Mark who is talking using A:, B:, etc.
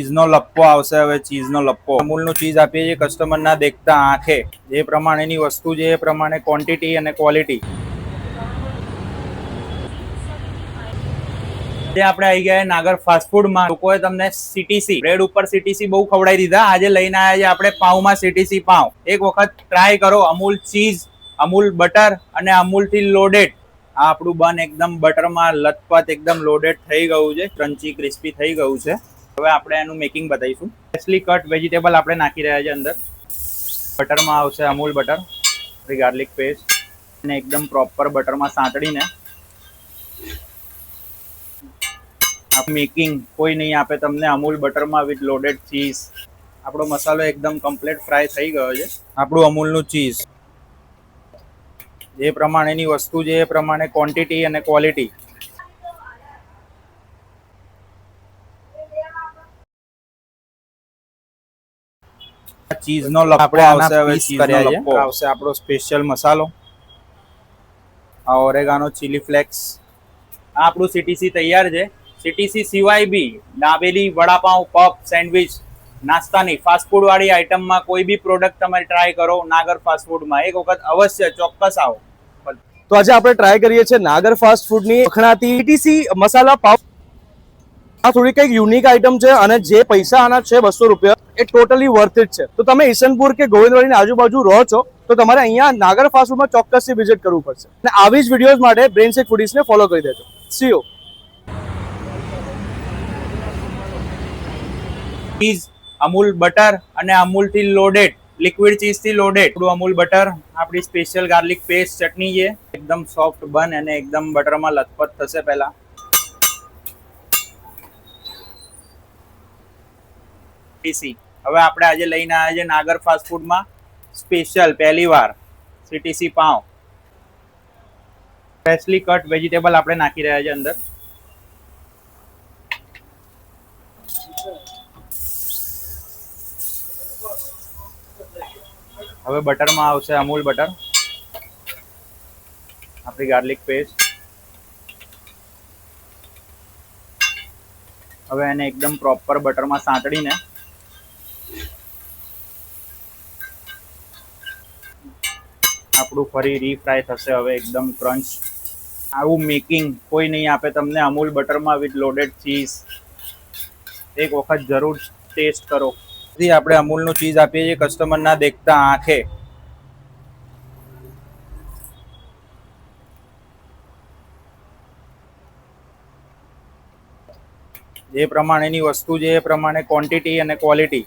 A: ચીઝનો લપ્પો આવશે હવે. ચીઝનો લપ્પો અમૂલનું ચીઝ આપીએ છીએ કસ્ટમરના દેખતા આંખે. જે પ્રમાણેની વસ્તુ છે એ પ્રમાણે ક્વોન્ટિટી અને ક્વોલિટી. આપણે આવી ગયા નાગર ફાસ્ટફૂડમાં. લોકોએ તમને સીટીસી બ્રેડ ઉપર સીટીસી બહુ ખવડાવી દીધા. આજે લઈને આવ્યા છે આપણે પાઉમાં સીટીસી પાઉં. એક વખત ટ્રાય કરો. અમૂલ ચીઝ, અમૂલ બટર અને અમૂલથી લોડેડ આ આપણું બન એકદમ બટરમાં લથપથ એકદમ લોડેડ થઈ ગયું છે. ક્રન્ચી ક્રિસ્પી થઈ ગયું છે. હવે આપણે એનું મેકિંગ બતાવીશું. ફ્રેશલી કટ વેજીટેબલ આપણે નાખી રહ્યા છે અંદર. બટરમાં આવશે અમૂલ બટર, ગાર્લિક પેસ્ટ અને એકદમ પ્રોપર બટરમાં સાંતળીને મેકિંગ કોઈ નહીં આપે તમને અમૂલ બટરમાં વિથ લોડેડ ચીઝ. આપણો મસાલો એકદમ કમ્પ્લીટ ફ્રાય થઈ ગયો છે. આપણું અમૂલનું ચીઝ. જે પ્રમાણેની વસ્તુ છે એ પ્રમાણે ક્વોન્ટિટી અને ક્વોલિટી. ચીઝનો લપ્પો આવશે હવે. ચીઝનો લપ્પો આવશે આપણો સ્પેશિયલ મસાલો. આ ઓરેગાનો ચીલી ફ્લેક્સ. આ આપણું સીટીસી તૈયાર છે. સીટીસી સિવાય બી દાબેલી, વડાપાઉં, પફ, સેન્ડવિચ, નાસ્તાની ફાસ્ટફૂડ વાળી આઈટમમાં કોઈ બી પ્રોડક્ટ તમે ટ્રાય કરો નાગર ફાસ્ટફૂડમાં. એક વખત અવશ્ય ચોક્કસ આવો.
B: તો આજે આપણે ટ્રાય કરીએ છીએ નાગર ફાસ્ટફૂડની વખણાતી સીટીસી મસાલા પાવ. આ થોડી કંઈક યુનિક આઈટમ છે અને જે પૈસા આના છે 200 રૂપિયા એ ટોટલી વર્થ ઇટ છે. તો તમે ઈસનપુર કે ગોવિંદવાડીની આજુબાજુ રહો છો તો તમારે અહીંયા નાગર ફાસ્ટફૂડમાં ચોક્કસથી વિઝિટ કરવું પડશે. અને આવી જ વિડીયોઝ માટે બ્રેઇનશેક ફૂડીઝને ફોલો કરી દેજો. C you.
A: Cheese, Amul butter અને અમૂલથી લોડેડ લિક્વિડ ચીઝથી લોડેડ આપણું અમૂલ બટર, આપણી સ્પેશિયલ ગાર્લિક પેસ્ટ ચટણી છે. એકદમ સોફ્ટ બન અને એકદમ બટરમાં લથપથ થશે. પહેલા સીટીસી હવે આપણે આજે લઈને આવ્યા છે નાગર ફાસ્ટફૂડમાં સ્પેશિયલ પહેલી વાર સીટીસી પાઉં. ફ્રેશલી કટ વેજીટેબલ આપણે નાખી રહ્યા છે અંદર. હવે બટરમાં આવશે અમૂલ બટર, આપણી ગાર્લિક પેસ્ટ. હવે એને એકદમ પ્રોપર બટરમાં સાંતળીને આપણું ફરી રીફ્રાય થશે. હવે એકદમ ક્રંચ. આવું મેકિંગ કોઈ નહીં આપે તમને અમૂલ બટરમાં વિથ લોડેડ ચીઝ. એક વખત જરૂર ટેસ્ટ કરો. આપણે અમૂલનું ચીઝ આપીએ છીએ કસ્ટમરના દેખતા આંખે. જે પ્રમાણેની વસ્તુ છે એ પ્રમાણે ક્વોન્ટિટી અને ક્વોલિટી.